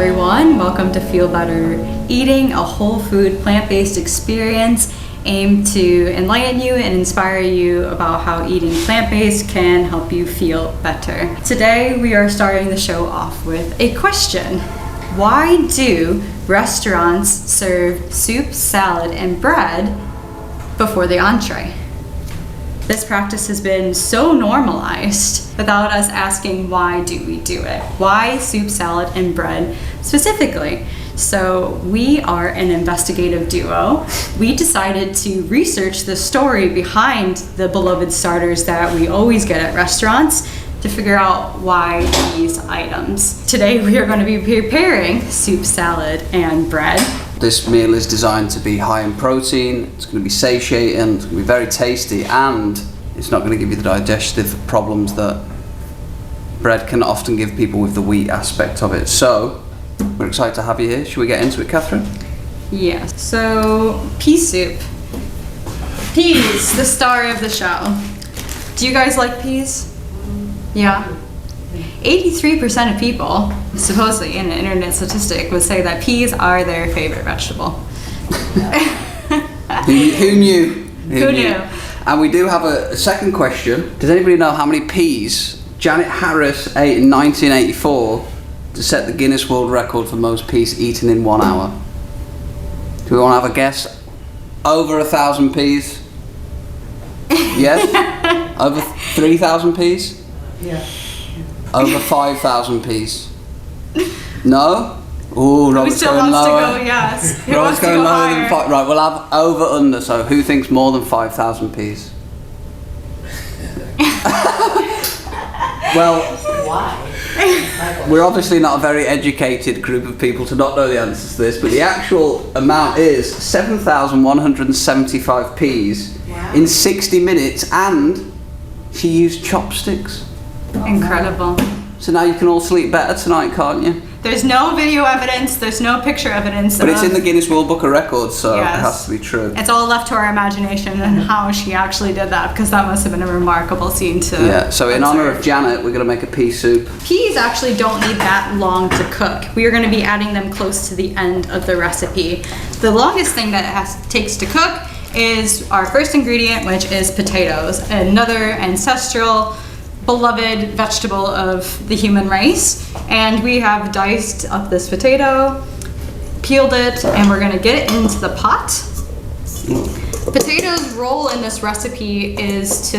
everyone. Welcome to Feel Better Eating, a whole food, plant-based experience aimed to enlighten you and inspire you about how eating plant-based can help you feel better. Today, we are starting the show off with a question. Why do restaurants serve soup, salad, and bread before the entree? This practice has been so normalized without us asking why do we do it? Why soup, salad, and bread specifically? So we are an investigative duo. We decided to research the story behind the beloved starters that we always get at restaurants to figure out why these items. Today we are going to be preparing soup, salad, and bread. This meal is designed to be high in protein, it's going to be satiating, it's going to be very tasty, and it's not going to give you the digestive problems that bread can often give people with the wheat aspect of it. So, we're excited to have you here. Should we get into it, Catherine? Yes. So, pea soup. Peas, the star of the show. Do you guys like peas? Yeah. 83% of people, supposedly in an internet statistic, would say that peas are their favorite vegetable. Who knew? Who knew? And we do have a second question. Does anybody know how many peas Janet Harris ate in 1984 to set the Guinness World Record for most peas eaten in 1 hour? Do we want to have a guess? Over 1,000 peas? Yes? Over 3,000 peas? Yeah. Over 5,000 peas? No? Ooh, Robert's still going wants lower. to go, yes. Robert's going lower than 5. Right, we'll have over under. So who thinks more than 5,000 peas? Well, Why? we're obviously not a very educated group of people to not know the answers to this, but the actual amount is 7,175 peas in 60 minutes, and she used chopsticks. Incredible. So now you can all sleep better tonight, can't you? There's no video evidence, there's no picture evidence. But it's in the Guinness World Book of Records, so Yes. it has to be true. It's all left to our imagination and how she actually did that, because that must have been a remarkable scene to Yeah, so in observe. honour of Janet, we're going to make a pea soup. Peas actually don't need that long to cook. We are going to be adding them close to the end of the recipe. The longest thing that it takes to cook is our first ingredient, which is potatoes, another ancestral beloved vegetable of the human race. And we have diced up this potato, peeled it, and we're gonna get it into the pot. Potatoes' role in this recipe is to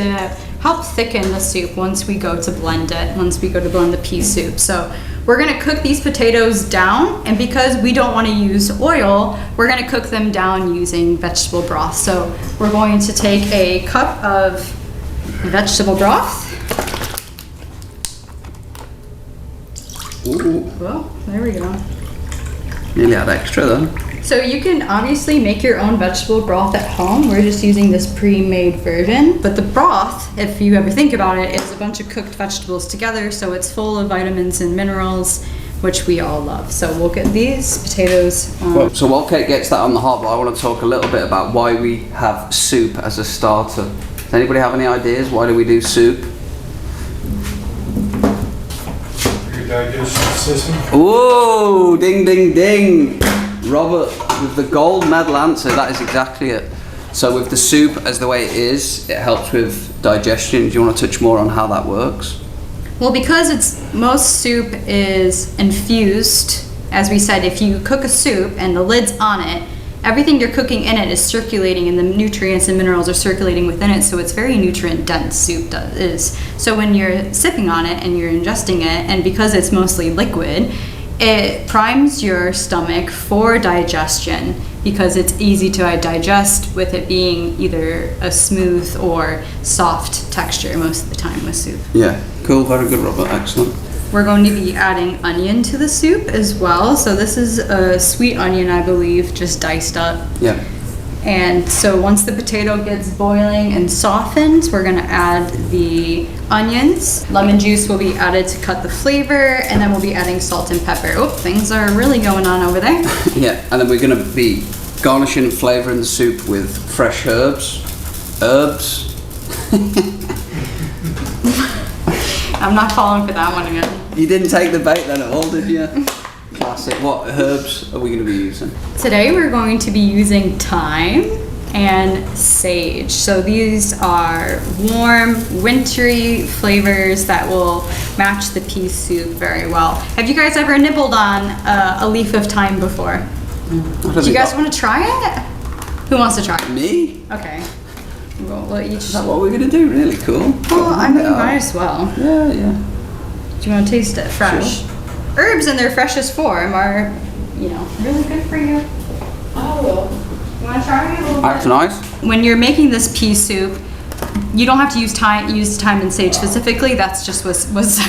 help thicken the soup once we go to blend it, once we go to blend the pea soup. So we're gonna cook these potatoes down, and because we don't wanna use oil, we're gonna cook them down using vegetable broth. So we're going to take a cup of vegetable broth. Ooh, Well, there we go. nearly had extra though. So you can obviously make your own vegetable broth at home. We're just using this pre-made version. But the broth, if you ever think about it, is a bunch of cooked vegetables together, so it's full of vitamins and minerals, which we all love. So we'll get these potatoes on. So while Kate gets that on the hob, I want to talk a little bit about why we have soup as a starter. Does anybody have any ideas? Why do we do soup? Your digestive system. Ooh, ding, ding, ding. Robert, with the gold medal answer, that is exactly it. So with the soup as the way it is, it helps with digestion. Do you want to touch more on how that works? Well, because most soup is infused, as we said, if you cook a soup and the lid's on it, everything you're cooking in it is circulating, and the nutrients and minerals are circulating within it, so it's very nutrient dense. Soup is. So when you're sipping on it and you're ingesting it, and because it's mostly liquid, it primes your stomach for digestion, because it's easy to digest with it being either a smooth or soft texture most of the time with soup. Yeah, cool, very good, Robert, excellent. We're going to be adding onion to the soup as well. So this is a sweet onion, I believe, just diced up. Yeah. And so once the potato gets boiling and softened, we're gonna add the onions. Lemon juice will be added to cut the flavor, and then we'll be adding salt and pepper. Oh, things are really going on over there. Yeah, and then we're going to be garnishing and flavouring the soup with fresh herbs. I'm not falling for that one again. You didn't take the bait then at all, did you? Classic. What herbs are we going to be using? Today we're going to be using thyme and sage. So these are warm, wintry flavors that will match the pea soup very well. Have you guys ever nibbled on a leaf of thyme before? Do you guys want to try it? Who wants to try it? Me? Okay. We'll each. Is that what we're going to do? Really cool. Well, I mean, might as well. Yeah, yeah. Do you want to taste it fresh? Sure. Herbs in their freshest form are, really good for you. I will. You want to try it a little bit? That's nice. When you're making this pea soup, you don't have to use thyme and sage specifically. That's just was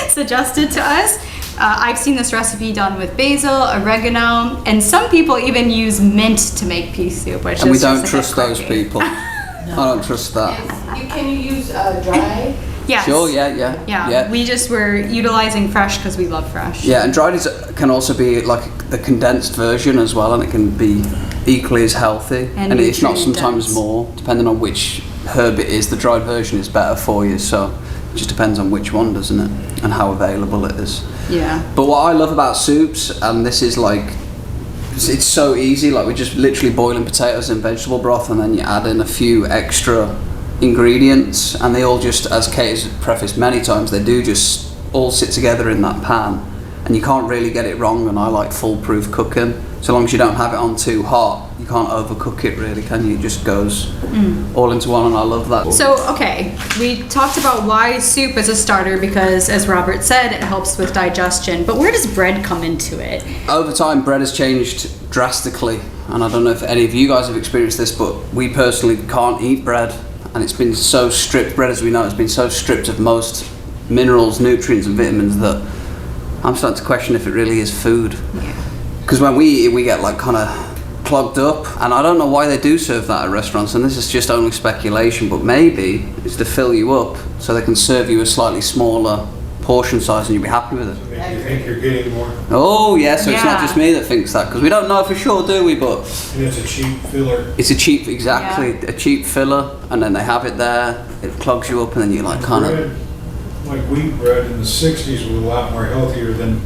suggested to us. I've seen this recipe done with basil, oregano, and some people even use mint to make pea soup, which And is we don't just a bit trust those quirky. people. I don't trust that. Can you use dry? Yes. Sure, yeah. We just were utilizing fresh because we love fresh. Yeah, and dried can also be like the condensed version as well, and it can be equally as healthy. And it's not nutrient sometimes dense. more, depending on which herb it is. The dried version is better for you, so it just depends on which one, doesn't it? And how available it is. Yeah. But what I love about soups, and this is like, it's so easy, like we're just literally boiling potatoes in vegetable broth, and then you add in a few extra ingredients, and they all just, as Kate has prefaced many times, they do just all sit together in that pan, and you can't really get it wrong. And I like foolproof cooking, so long as you don't have it on too hot. You can't overcook it really, can you? It just goes all into one, and I love that. So, okay, we talked about why soup is a starter because, as Robert said, it helps with digestion. But where does bread come into it? Over time, bread has changed drastically, and I don't know if any of you guys have experienced this, but we personally can't eat bread, and it's been so stripped, bread as we know, it's been so stripped of most minerals, nutrients and vitamins that I'm starting to question if it really is food. Because when we eat it, we get like kind of clogged up, and I don't know why they do serve that at restaurants, and this is just only speculation, but maybe it's to fill you up so they can serve you a slightly smaller portion size and you'll be happy with it. Make you think you're getting more. Oh yeah, so it's not Yeah. just me that thinks that, because we don't know for sure, do we? But And it's a cheap filler. it's a cheap, exactly, a cheap filler, and then they have it there, it clogs you up, and then you like kind of, Bread, like wheat bread in the 60s was a lot more healthier than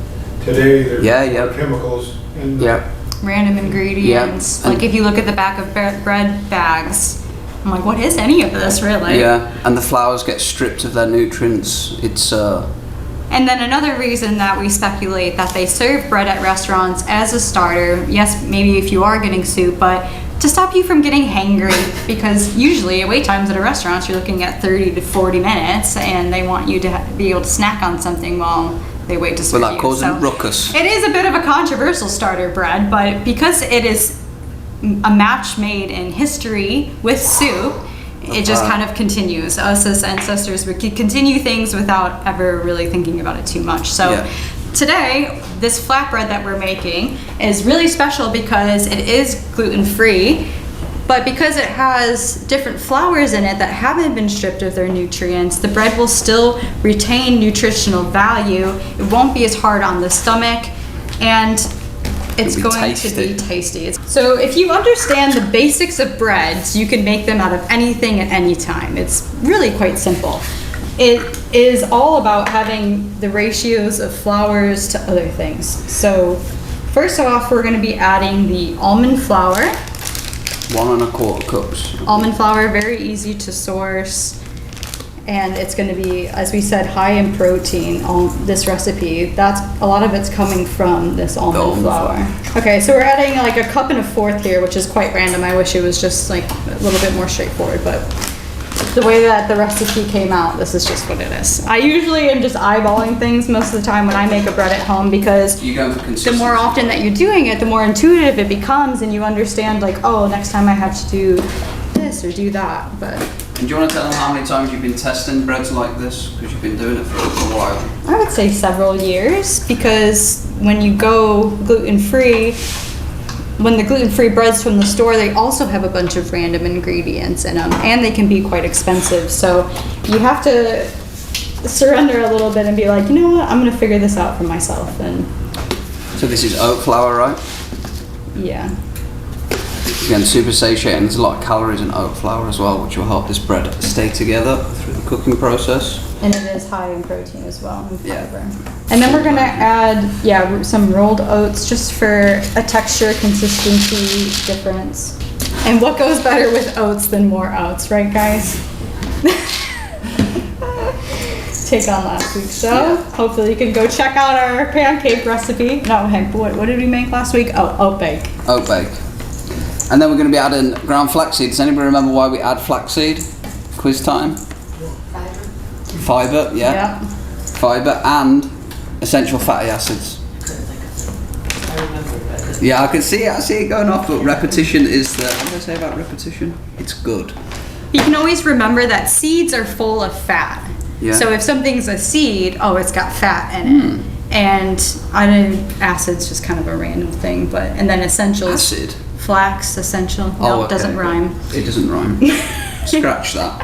today. There's Yeah. more chemicals in the yeah. Random ingredients. Yeah. Like if you look at the back of bread bags, I'm like, what is any of this really? Yeah, and the flours get stripped of their nutrients. It's And then another reason that we speculate that they serve bread at restaurants as a starter, yes, maybe if you are getting soup, but to stop you from getting hangry, because usually wait times at a restaurant, you're looking at 30 to 40 minutes, and they want you to be able to snack on something while they wait to serve without you. causing So ruckus. it is a bit of a controversial starter bread, but because it is a match made in history with soup, it just kind of continues. Us as ancestors, we could continue things without ever really thinking about it too much. So Yeah. today, this flatbread that we're making is really special because it is gluten-free, but because it has different flours in it that haven't been stripped of their nutrients, the bread will still retain nutritional value. It won't be as hard on the stomach, and it's It'll be going to tasty. be tasty. So if you understand the basics of breads, you can make them out of anything at any time. It's really quite simple. It is all about having the ratios of flours to other things. So first off, we're going to be adding the almond flour. 1 1/4 cups. Almond flour, very easy to source. And it's going to be, as we said, high in protein on this recipe. That's a lot of it's coming from this almond almond flour. Okay, so we're adding like a cup and a fourth here, which is quite random. I wish it was just like a little bit more straightforward, but the way that the recipe came out, this is just what it is. I usually am just eyeballing things most of the time when I make a bread at home, because You go for the consistency. more often that you're doing it, the more intuitive it becomes, and you understand like, oh, next time I have to do this or do that. But And do you want to tell them how many times you've been testing breads like this? Because you've been doing it for a while. I would say several years, because when you go gluten-free, when the gluten-free breads from the store, they also have a bunch of random ingredients in them, and they can be quite expensive. So you have to surrender a little bit and be like, you know what, I'm gonna figure this out for myself. And So this is oat flour, right? yeah. again, super satiating. There's a lot of calories in oat flour as well, which will help this bread stay together through the cooking process. And it is high in protein as well, and Yeah. fiber. And then we're gonna add, some rolled oats just for a texture, consistency difference. And what goes better with oats than more oats, right guys? Take on last week's show. Yeah. Hopefully you can go check out our pancake recipe. No, heck, what did we make last week? Oh, oat bake. Oat bake. And then we're going to be adding ground flaxseed. Does anybody remember why we add flaxseed? Quiz time. Fiber, yeah. Fiber and essential fatty acids. I remember that. Yeah, I can see it. I see it going off. But repetition is the. What did I say about repetition? It's good. You can always remember that seeds are full of fat. Yeah. So if something's a seed, oh, it's got fat in it. And acid's just kind of a random thing, and then essentials. Acid. Flax, essential. No, Oh, it doesn't okay. rhyme. It doesn't rhyme. Scratch that.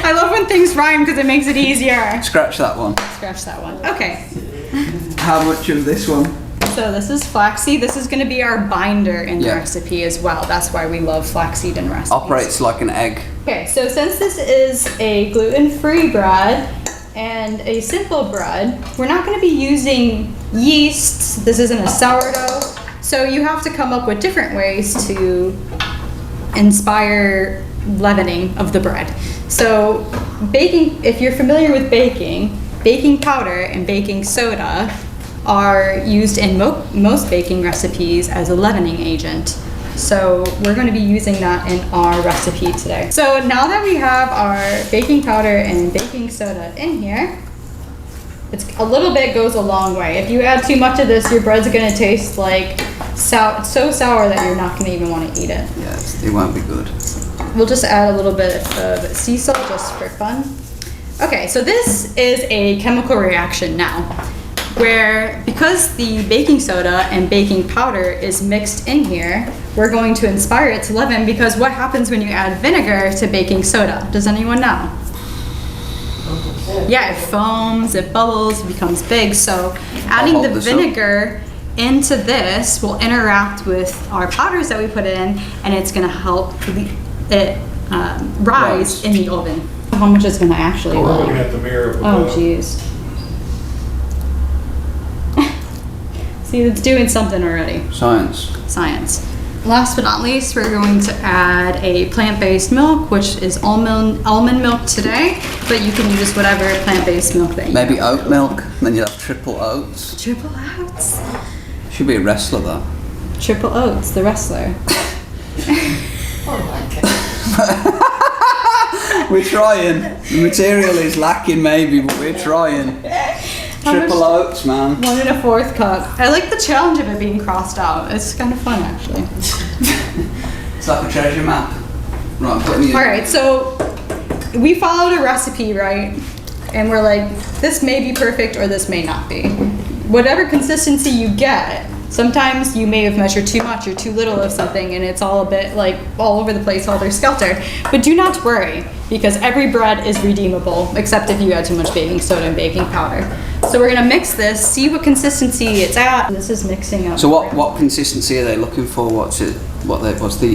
I love when things rhyme because it makes it easier. Scratch that one. Scratch that one. Okay. How much of this one? So this is flaxseed. This is going to be our binder in the Yeah. recipe as well. That's why we love flaxseed in recipes. Operates like an egg. Okay, so since this is a gluten-free bread and a simple bread, we're not going to be using yeast. This isn't a sourdough. So you have to come up with different ways to inspire leavening of the bread. So baking, if you're familiar with baking, baking powder and baking soda are used in most baking recipes as a leavening agent. So we're going to be using that in our recipe today. So now that we have our baking powder and baking soda in here, it's a little bit goes a long way. If you add too much of this, your bread's going to taste like so sour that you're not going to even want to eat it. Yeah, it won't be good. We'll just add a little bit of sea salt just for fun. Okay, so this is a chemical reaction now, where because the baking soda and baking powder is mixed in here, we're going to inspire it to leaven, because what happens when you add vinegar to baking soda? Does anyone know? Yeah, it foams, it bubbles, it becomes big. So adding hold the this up. vinegar into this will interact with our powders that we put in, and it's going to help it rise in the oven. How much is going to actually We're rise? looking at the mirror. Oh, jeez. See, it's doing something already. Science. Science. Last but not least, we're going to add a plant-based milk, which is almond milk today, but you can use whatever plant-based milk that you Maybe have. oat milk. Then you'll have triple oats. Triple oats. Should be a wrestler though. Triple Oats, the wrestler. Oh my God. We're trying. The material is lacking maybe, but we're trying. Triple oats, man. 1 1/4 cup. I like the challenge of it being crossed out. It's kind of fun, actually. It's like a treasure map. Right, I'm putting you. All right, so we followed a recipe, right? And we're like, this may be perfect or this may not be. Whatever consistency you get, sometimes you may have measured too much or too little of something, and it's all a bit like all over the place, helter-skelter. But do not worry, because every bread is redeemable, except if you add too much baking soda and baking powder. So we're gonna mix this, see what consistency it's at. This is mixing up. So what consistency are they looking for? What's the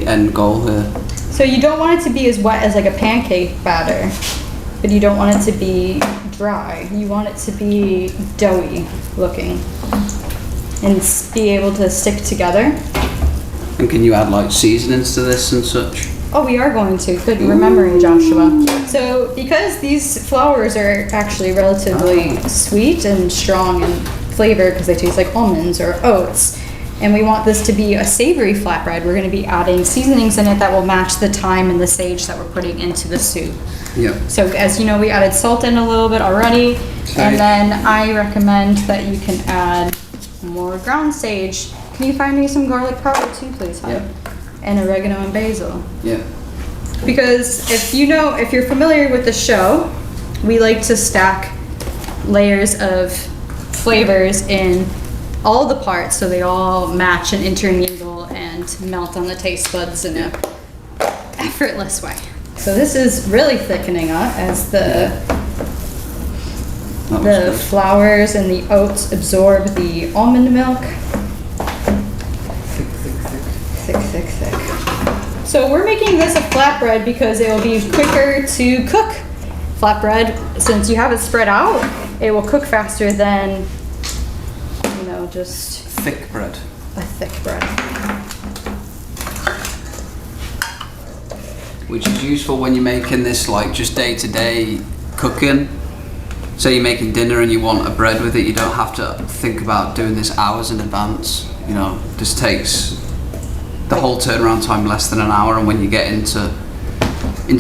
end goal here? So you don't want it to be as wet as like a pancake batter, but you don't want it to be dry. You want it to be doughy looking and be able to stick together. And can you add like seasonings to this and such? Oh, we are going to. Good remembering, Joshua. So because these flours are actually relatively sweet and strong in flavor because they taste like almonds or oats, and we want this to be a savory flatbread, we're going to be adding seasonings in it that will match the thyme and the sage that we're putting into the soup. Yeah. So as you know, we added salt in a little bit already, and then I recommend that you can add more ground sage. Can you find me some garlic powder too, please, hon? Yeah. And oregano and basil. Yeah. Because if you're familiar with the show, we like to stack layers of flavors in all the parts so they all match and intermingle and melt on the taste buds in a effortless way. So this is really thickening up as the Good. flours and the oats absorb the almond milk. Thick, thick, thick. Thick, thick, thick. So we're making this a flatbread because it will be quicker to cook. Flatbread, since you have it spread out, it will cook faster than, you know, just Thick bread. a thick bread. Which is useful when you're making this like just day-to-day cooking. Say you're making dinner and you want a bread with it, you don't have to think about doing this hours in advance. You know, just takes the whole turnaround time less than an hour, and when you get into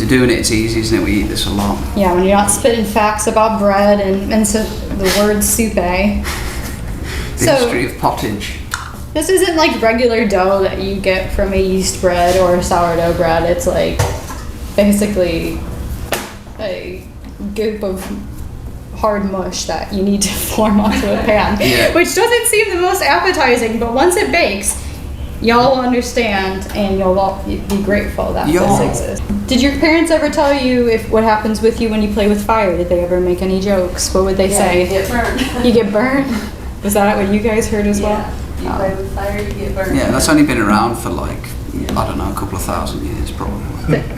doing it, it's easy, isn't it? We eat this a lot. Yeah, when you're not spitting facts about bread and so the word soup, eh? The history of pottage. This isn't like regular dough that you get from a yeast bread or sourdough bread. It's like basically a goop of hard mush that you need to form onto a pan, Yeah. which doesn't seem the most appetizing, but once it bakes, y'all will understand and you'll all be grateful that Y'all. this exists. Did your parents ever tell you what happens with you when you play with fire? Did they ever make any jokes? What would they Yeah, say? you get burned. You get burned? Was that what you guys heard as well? Yeah, you play with fire, you get burned. Yeah, that's only been around for like, I don't know, a couple of thousand years probably.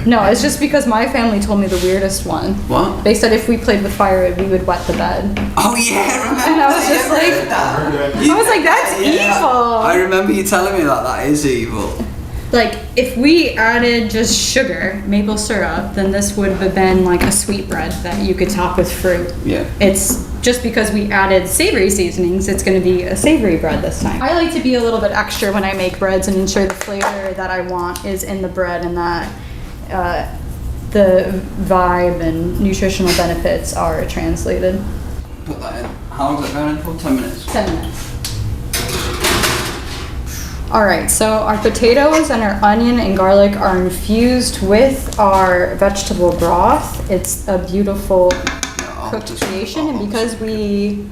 No, it's just because my family told me the weirdest one. What? They said if we played with fire, we would wet the bed. Oh yeah, I remember. And I was just like, Heard that. I was like, that's evil. I remember you telling me that is evil. Like, if we added just sugar, maple syrup, then this would have been like a sweet bread that you could top with fruit. Yeah. It's just because we added savory seasonings, it's going to be a savory bread this time. I like to be a little bit extra when I make breads and ensure the flavor that I want is in the bread and that the vibe and nutritional benefits are translated. Put that in. How long is it going in for? 10 minutes. 10 minutes. All right, so our potatoes and our onion and garlic are infused with our vegetable broth. It's a beautiful cooked creation, and because we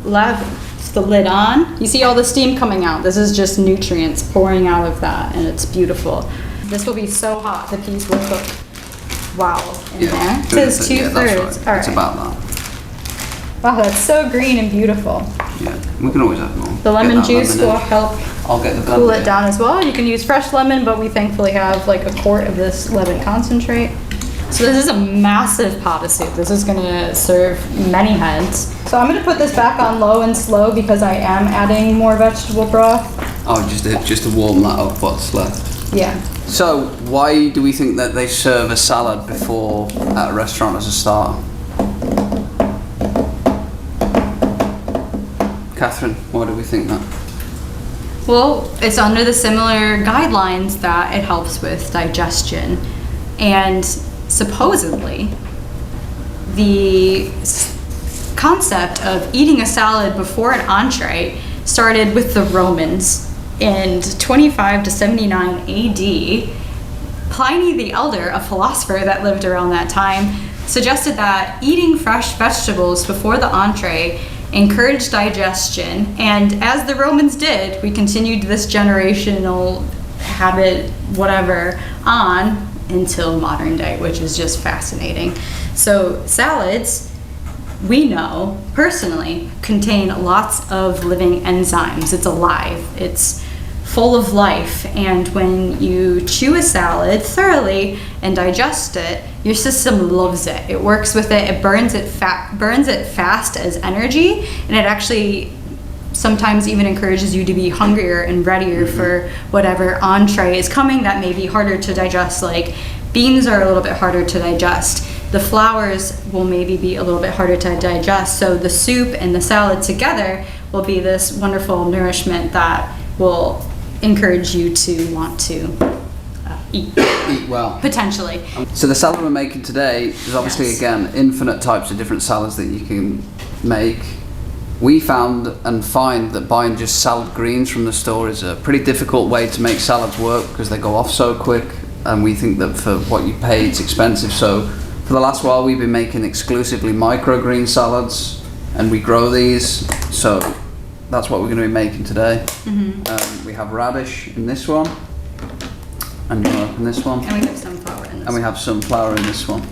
left the lid on, you see all the steam coming out. This is just nutrients pouring out of that, and it's beautiful. This will be so hot, the peas will cook. Wow, in there. It says 2/3. That's right. All It's right. about that. Wow, that's so green and beautiful. Yeah, we can always have more. The lemon Get that juice lemon will in. help I'll get the blender. cool it down as well. You can use fresh lemon, but we thankfully have like a quart of this lemon concentrate. So this is a massive pot of soup. This is gonna serve many heads. So I'm gonna put this back on low and slow because I am adding more vegetable broth. Oh, just to warm that up what's left. Yeah. So, why do we think that they serve a salad before at a restaurant as a starter? Catherine, why do we think that? Well, it's under the similar guidelines that it helps with digestion. And supposedly, the concept of eating a salad before an entree started with the Romans in 25 to 79 AD. Pliny the Elder, a philosopher that lived around that time, suggested that eating fresh vegetables before the entree encouraged digestion, and as the Romans did, we continued this generational habit, whatever, on until modern day, which is just fascinating. So salads, we know personally, contain lots of living enzymes. It's alive, it's full of life, and when you chew a salad thoroughly and digest it, your system loves it. It works with it, it burns it fast as energy, and it actually sometimes even encourages you to be hungrier and readier for whatever entree is coming that may be harder to digest. Like beans are a little bit harder to digest. The flours will maybe be a little bit harder to digest. So the soup and the salad together will be this wonderful nourishment that will encourage you to want to eat. Eat well. Potentially. So the salad we're making today is obviously, Yes. again, infinite types of different salads that you can make. We found and find that buying just salad greens from the store is a pretty difficult way to make salads work because they go off so quick, and we think that for what you pay it's expensive. So for the last while we've been making exclusively microgreen salads, and we grow these, so that's what we're going to be making today. We have radish in this one, and you want to open this one, And we have sunflower in this. and we have some flour in this one.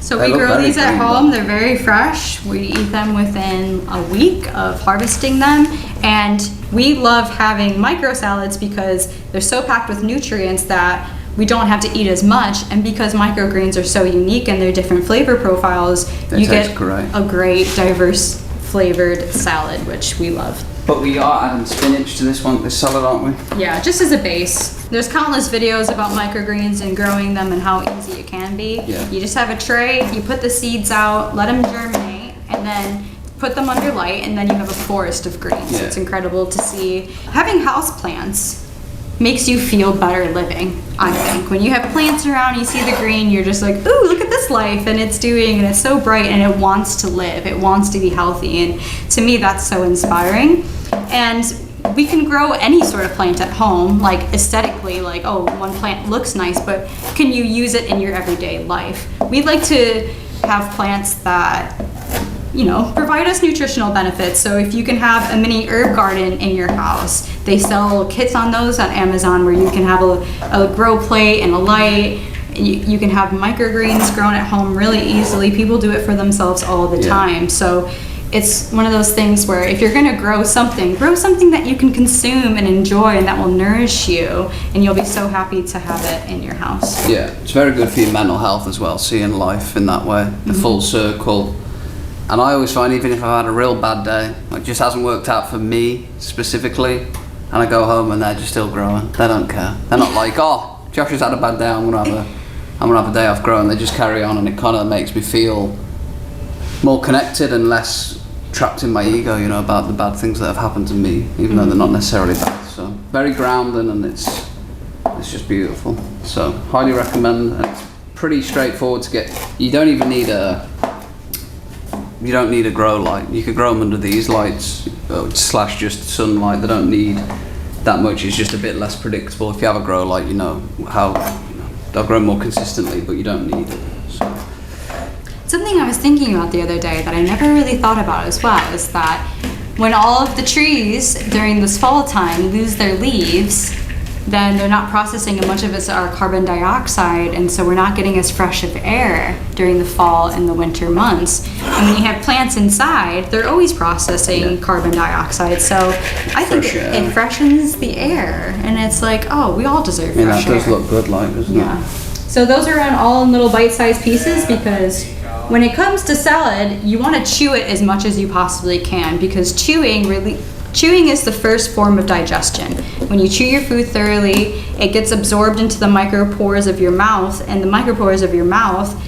So They we look grow very these at green, home. though. They're very fresh. We eat them within a week of harvesting them. And we love having micro salads because they're so packed with nutrients that we don't have to eat as much, and because microgreens are so unique in their different flavor profiles, you get a great diverse flavored salad, which we love. But we are adding spinach to this salad, aren't we? Yeah, just as a base. There's countless videos about microgreens and growing them and how easy it can be. Yeah. You just have a tray, you put the seeds out, let them germinate, and then put them under light, and then you have a forest of greens. Yeah. It's incredible to see. Having houseplants makes you feel better living, I think. When you have plants around, you see the green, you're just like, ooh, look at this life, and it's doing, and it's so bright, and it wants to live, it wants to be healthy, and to me, that's so inspiring. And we can grow any sort of plant at home, like aesthetically, like, oh, one plant looks nice, but can you use it in your everyday life? We'd like to have plants that, you know, provide us nutritional benefits. So if you can have a mini herb garden in your house, they sell kits on those on Amazon where you can have a grow plate and a light. You can have microgreens grown at home really easily. People do it for themselves all the time. So it's one of those things where if you're gonna grow something that you can consume and enjoy and that will nourish you, and you'll be so happy to have it in your house. Yeah, it's very good for your mental health as well, seeing life in that way, the full circle. And I always find, even if I've had a real bad day, it just hasn't worked out for me specifically, and I go home and they're just still growing. They don't care. They're not like, oh, Josh has had a bad day, I'm gonna have a day off growing. They just carry on, and it kind of makes me feel more connected and less trapped in my ego, you know, about the bad things that have happened to me, even though they're not necessarily bad. So very grounding, and it's just beautiful. So highly recommend. And it's pretty straightforward to get. You don't even need a grow light. You could grow them under these lights / just sunlight. They don't need that much. It's just a bit less predictable. If you have a grow light, you know how they'll grow more consistently, but you don't need it. So. Something I was thinking about the other day that I never really thought about as well is that when all of the trees during this fall time lose their leaves, then they're not processing, and much of it's our carbon dioxide, and so we're not getting as fresh of air during the fall and the winter months. And when you have plants inside, they're always processing carbon dioxide, so I think it freshens the air, and it's like, oh, we all deserve fresh air. That does look good, like, doesn't it? So those are all in little bite-sized pieces, because when it comes to salad, you want to chew it as much as you possibly can, because chewing is the first form of digestion. When you chew your food thoroughly, it gets absorbed into the micropores of your mouth, and the micropores of your mouth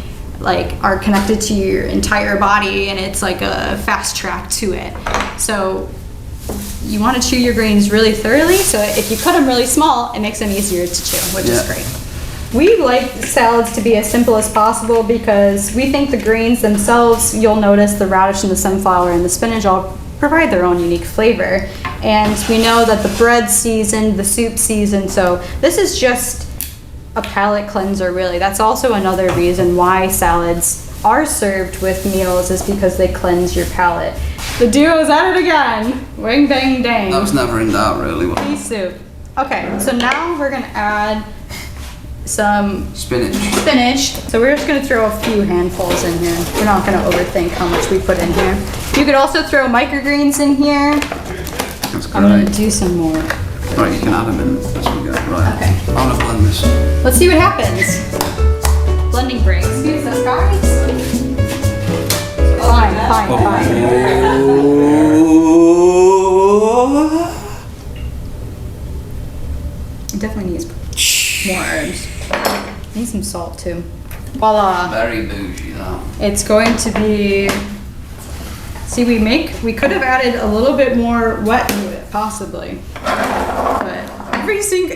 are connected to your entire body, and it's like a fast track to it. So you want to chew your greens really thoroughly, so if you cut them really small, it makes them easier to chew, which is great. We like salads to be as simple as possible because we think the greens themselves, you'll notice the radish and the sunflower and the spinach all provide their own unique flavor. And we know that the bread season, the soup season, so this is just a palate cleanser really. That's also another reason why salads are served with meals, is because they cleanse your palate. The duo's at it again. Wing bang dang. That was never in doubt really. Pea soup. Okay, so now we're gonna add some spinach. So we're just gonna throw a few handfuls in here. We're not gonna overthink how much we put in here. You could also throw microgreens in here. That's great. I'm gonna do some more. Right, you can add them in as we go. Right. Okay. I'm gonna blend this. Let's see what happens. Blending break. Excuse us, guys. Fine. It definitely needs more herbs. Need some salt too. Voila. Very bougie, that. It's going to be. See, we could have added a little bit more wet to it, possibly. But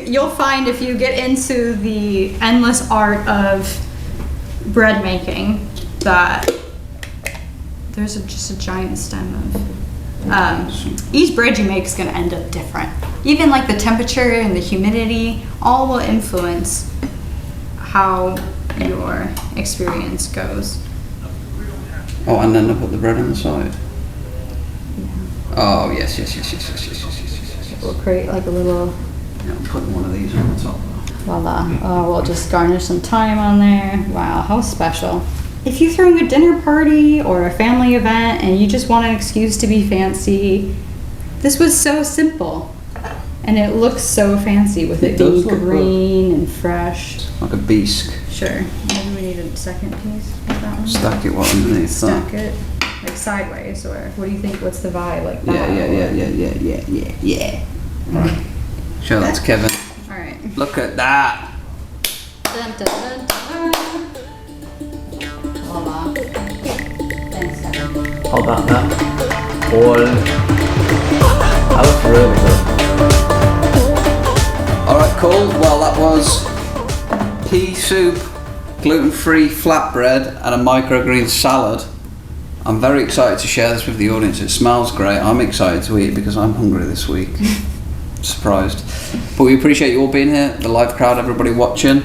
you'll find if you get into the endless art of bread making that there's just a giant stem of. Each bread you make is going to end up different. Even like the temperature and the humidity, all will influence how your experience goes. Oh, and then I put the bread on the side. Yeah. Oh, yes. We'll create like a little. Yeah, I'm putting one of these on the top. Voila. Oh, we'll just garnish some thyme on there. Wow, how special. If you're throwing a dinner party or a family event and you just want an excuse to be fancy, this was so simple. And it looks so fancy with it being green and fresh. like a bisque. Sure. Maybe we need a second piece of that one. Stack it what underneath that. Stack it like sideways, or what do you think? What's the vibe like that? Yeah. Right. Show that to Kevin. All right. Look at that. Dun, dun, dun, dun. Voila. Thanks, Kevin. Hold that now. That looks really good. Alright, cool. Well, that was pea soup, gluten-free flatbread, and a microgreen salad. I'm very excited to share this with the audience. It smells great. I'm excited to eat because I'm hungry this week. Surprised. But we appreciate you all being here, the live crowd, everybody watching.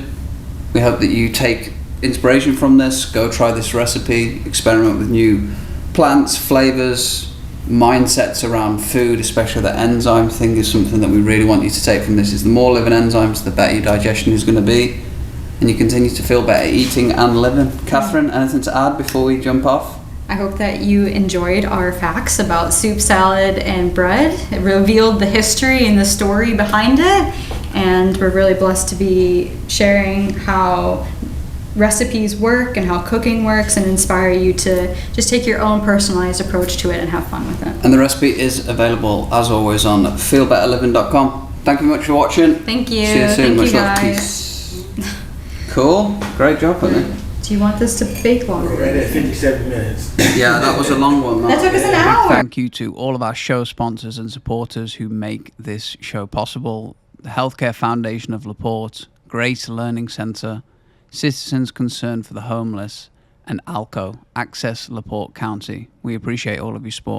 We hope that you take inspiration from this, go try this recipe, experiment with new plants, flavors, mindsets around food, especially the enzyme thing is something that we really want you to take from this. Is the more living enzymes, the better your digestion is going to be, and you continue to feel better eating and living. Catherine, anything to add before we jump off? I hope that you enjoyed our facts about soup, salad, and bread. It revealed the history and the story behind it, and we're really blessed to be sharing how recipes work and how cooking works, and inspire you to just take your own personalized approach to it and have fun with it. And the recipe is available, as always, on feelbetterliving.com. Thank you very much for watching. Thank you. See you soon. Thank Much you, love. guys. Peace. Cool. Great job, I think. Do you want this to bake longer? We're right at 57 minutes. Yeah, that was a long one. That took us an hour. Thank you to all of our show sponsors and supporters who make this show possible. The Healthcare Foundation of LaPorte, Grace Learning Centre, Citizens Concern for the Homeless, and ALCO, Access LaPorte County. We appreciate all of your support.